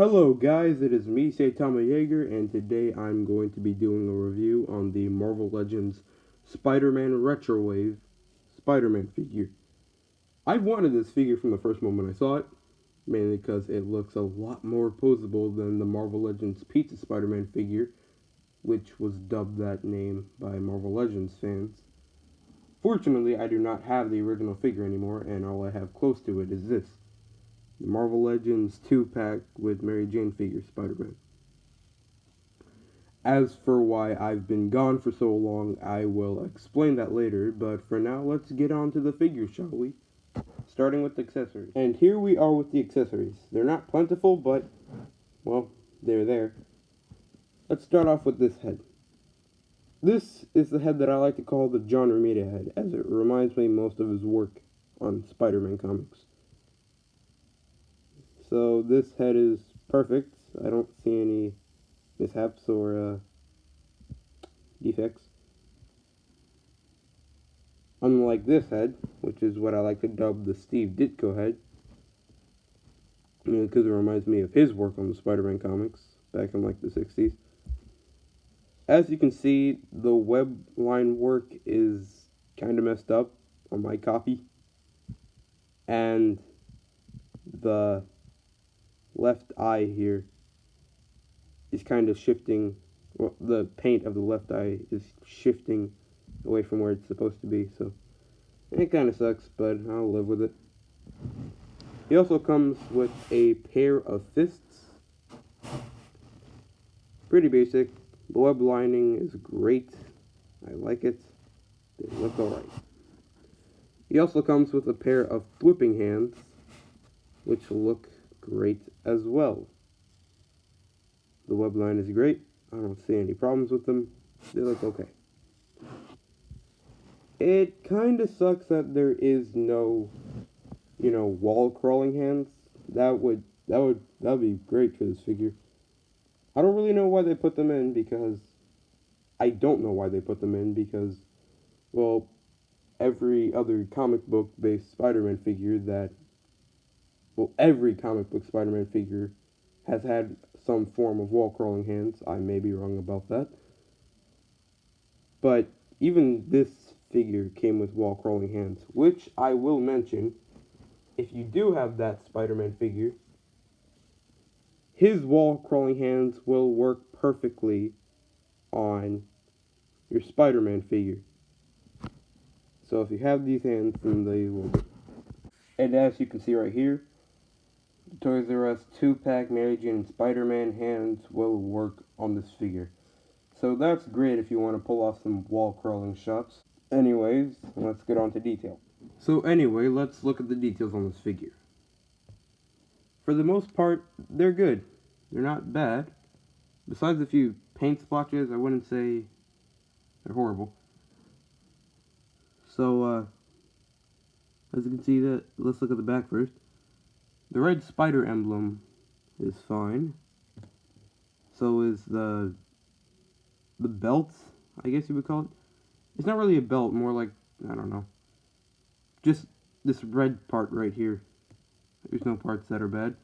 Hello guys, it is me, Saitama Yeager, and today I'm going to be doing a review on the Marvel Legends Spider-Man Retrowave Spider-Man figure. I wanted this figure from the first moment I saw it, mainly because it looks a lot more posable than the Marvel Legends Pizza Spider-Man figure, which was dubbed that name by Marvel Legends fans. Fortunately, I do not have the original figure anymore, and all I have close to it is this. The Marvel Legends 2-pack with Mary Jane figure Spider-Man. As for why I've been gone for so long, I will explain that later, but for now, let's get on to the figures, shall we? Starting with the accessories. And here we are with the accessories. They're not plentiful, but, well, they're there. Let's start off with this head. This is the head that I like to call the John Romita head, as it reminds me most of his work on Spider-Man comics. So this head is perfect. I don't see any mishaps or defects. Unlike this head, which is what I like to dub the Steve Ditko head, because it reminds me of his work on the Spider-Man comics back in like the 60s. As you can see, the web line work is kind of messed up on my copy, and the left eye here is kind of shifting. Well, the paint of the left eye is shifting away from where it's supposed to be, so it kind of sucks, but I'll live with it. He also comes with a pair of fists. Pretty basic. The web lining is great. I like it. They look alright. He also comes with a pair of flipping hands, which look great as well. The web line is great. I don't see any problems with them. They look okay. It kind of sucks that there is no, wall crawling hands. That'd be great for this figure. I don't really know why they put them in, because I don't know why they put them in, because, well, every other comic book based Spider-Man figure every comic book Spider-Man figure has had some form of wall crawling hands. I may be wrong about that. But even this figure came with wall crawling hands, which I will mention. If you do have that Spider-Man figure, his wall crawling hands will work perfectly on your Spider-Man figure. So if you have these hands, then they will work. And as you can see right here, the Toys R Us 2-pack Mary Jane and Spider-Man hands will work on this figure. So that's great if you want to pull off some wall crawling shots. Anyways, let's get on to detail. So anyway, let's look at the details on this figure. For the most part, they're good. They're not bad. Besides a few paint splotches, I wouldn't say they're horrible. So, as you can see, let's look at the back first. The red spider emblem is fine. So is the belt, I guess you would call it. It's not really a belt, more like, I don't know, just this red part right here. There's no parts that are bad.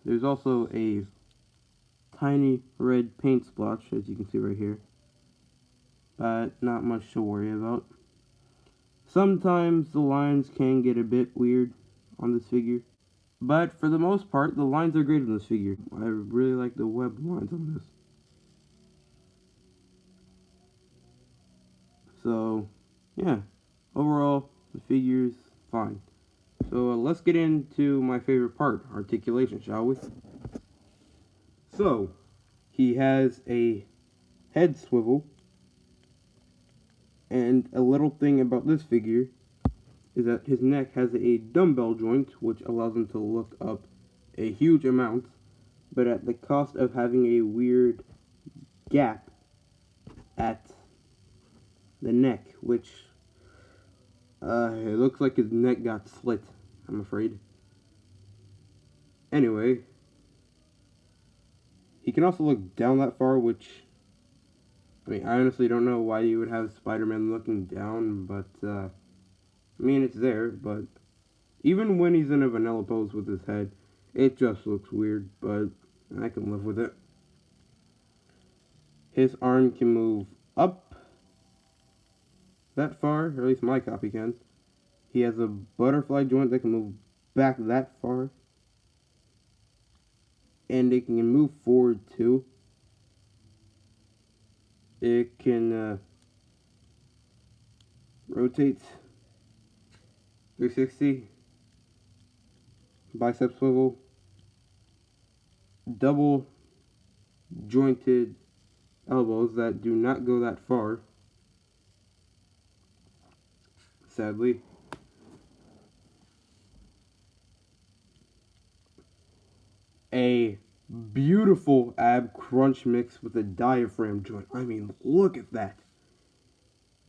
There's also a tiny red paint splotch, as you can see right here, but not much to worry about. Sometimes the lines can get a bit weird on this figure, but for the most part, the lines are great on this figure. I really like the web lines on this. So, yeah, overall, the figure's fine. So let's get into my favorite part, articulation, shall we? So, he has a head swivel, and a little thing about this figure is that his neck has a dumbbell joint, which allows him to look up a huge amount, but at the cost of having a weird gap at the neck, which it looks like his neck got slit, I'm afraid. Anyway, he can also look down that far, which, I mean, I honestly don't know why you would have Spider-Man looking down, but, I mean, it's there, but even when he's in a vanilla pose with his head, it just looks weird, but I can live with it. His arm can move up that far, or at least my copy can. He has a butterfly joint that can move back that far. And it can move forward too. It can rotate 360, bicep swivel, double jointed elbows that do not go that far, sadly. A beautiful ab crunch mix with a diaphragm joint. I mean, look at that.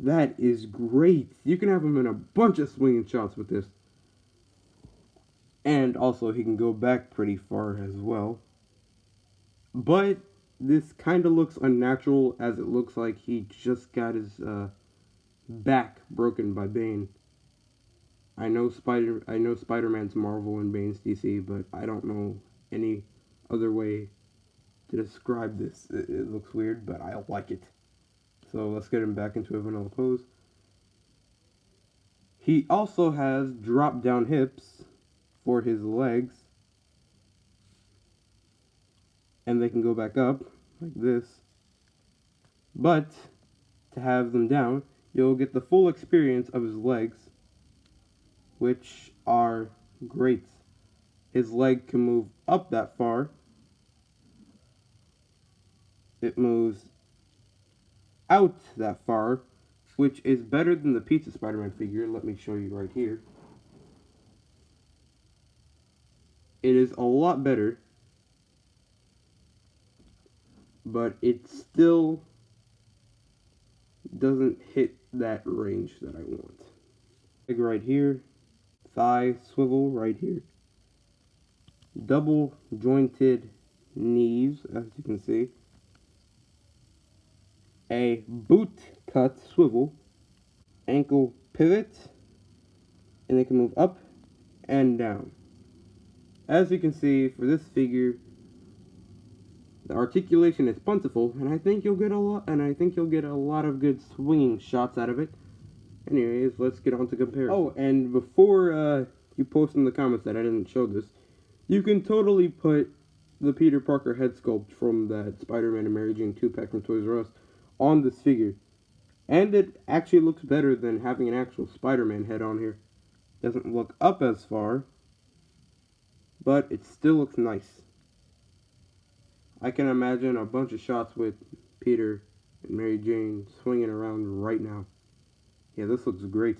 That is great. You can have him in a bunch of swinging shots with this. And also, he can go back pretty far as well. But this kind of looks unnatural, as it looks like he just got his back broken by Bane. I know Spider-Man's Marvel and Bane's DC, but I don't know any other way to describe this. It looks weird, but I like it. So let's get him back into a vanilla pose. He also has drop-down hips for his legs, and they can go back up like this. But to have them down, you'll get the full experience of his legs, which are great. His leg can move up that far. It moves out that far, which is better than the Pizza Spider-Man figure. Let me show you right here. It is a lot better, but it still doesn't hit that range that I want. Leg right here, thigh swivel right here, double jointed knees, as you can see, a boot cut swivel, ankle pivot, and they can move up and down. As you can see, for this figure, the articulation is plentiful, and I think you'll get a lot of good swinging shots out of it. Anyways, let's get on to comparison. Oh, and before you post in the comments that I didn't show this, you can totally put the Peter Parker head sculpt from that Spider-Man and Mary Jane 2-pack from Toys R Us on this figure. And it actually looks better than having an actual Spider-Man head on here. Doesn't look up as far, but it still looks nice. I can imagine a bunch of shots with Peter and Mary Jane swinging around right now. Yeah, this looks great.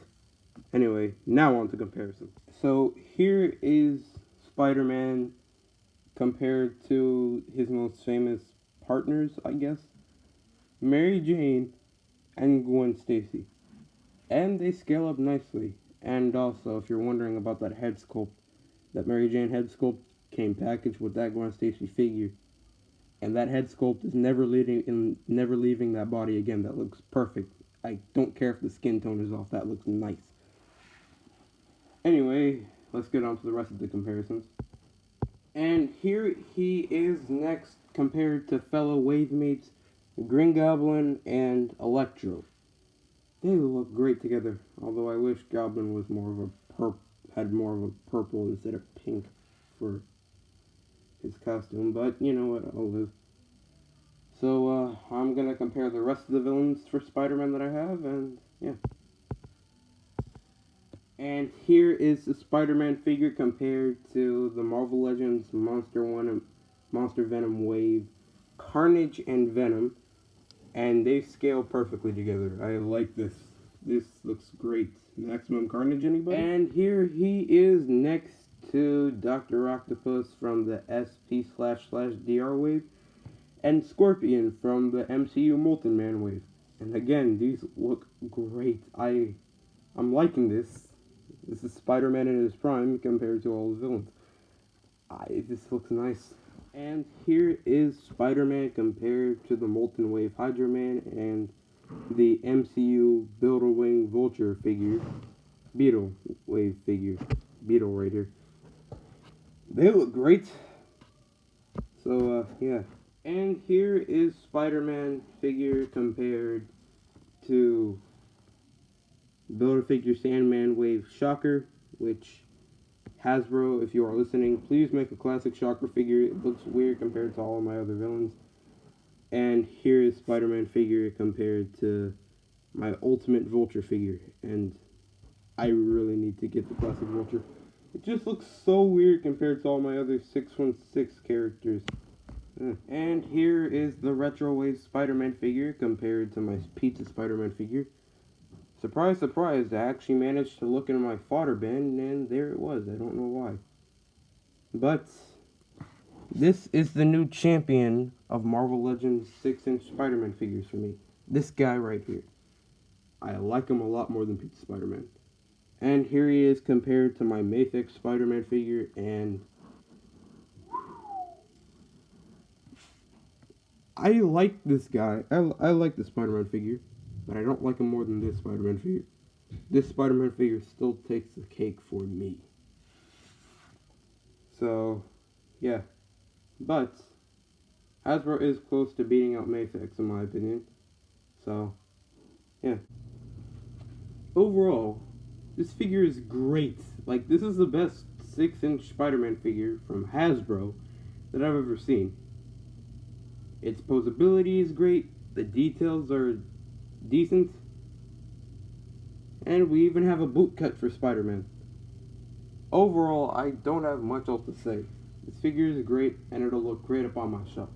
Anyway, now on to comparison. So here is Spider-Man compared to his most famous partners, I guess. Mary Jane and Gwen Stacy. And they scale up nicely. And also, if you're wondering about that head sculpt, that Mary Jane head sculpt came packaged with that Gwen Stacy figure. And that head sculpt is never leaving that body again. That looks perfect. I don't care if the skin tone is off. That looks nice. Anyway, let's get on to the rest of the comparisons. And here he is next compared to fellow wave mates Green Goblin and Electro. They look great together, although I wish Goblin was had more of a purple instead of pink for his costume, but you know what, I'll live. So, I'm gonna compare the rest of the villains for Spider-Man that I have, and yeah. And here is the Spider-Man figure compared to the Marvel Legends Monster Venom Wave, Carnage and Venom, and they scale perfectly together. I like this. This looks great. Maximum Carnage, anybody? And here he is next to Dr. Octopus from the SP//DR Wave, and Scorpion from the MCU Molten Man Wave. And again, these look great. I'm liking this. This is Spider-Man in his prime compared to all the villains. This looks nice. And here is Spider-Man compared to the Molten Wave Hydra Man and the MCU Build-A-Wing Vulture figure. Beetle Wave figure. Beetle right here. They look great. So, Yeah. And here is Spider-Man figure compared to Build-A-Figure Sandman Wave Shocker, which Hasbro, if you are listening, please make a classic Shocker figure. It looks weird compared to all of my other villains. And here is Spider-Man figure compared to my Ultimate Vulture figure. And I really need to get the classic Vulture. It just looks so weird compared to all my other 616 characters. And here is the Retro Wave Spider-Man figure compared to my Pizza Spider-Man figure. Surprise, surprise, I actually managed to look in my fodder bin, and there it was. I don't know why. But this is the new champion of Marvel Legends 6-inch Spider-Man figures for me. This guy right here. I like him a lot more than Pizza Spider-Man. And here he is compared to my Mafex Spider-Man figure, and I like this guy. I like the Spider-Man figure, but I don't like him more than this Spider-Man figure. This Spider-Man figure still takes the cake for me. So, yeah. But Hasbro is close to beating out Mafex, in my opinion. So, yeah. Overall, this figure is great. Like, this is the best 6-inch Spider-Man figure from Hasbro that I've ever seen. Its posability is great, the details are decent, and we even have a boot cut for Spider-Man. Overall, I don't have much else to say. This figure is great, and it'll look great up on my shelf.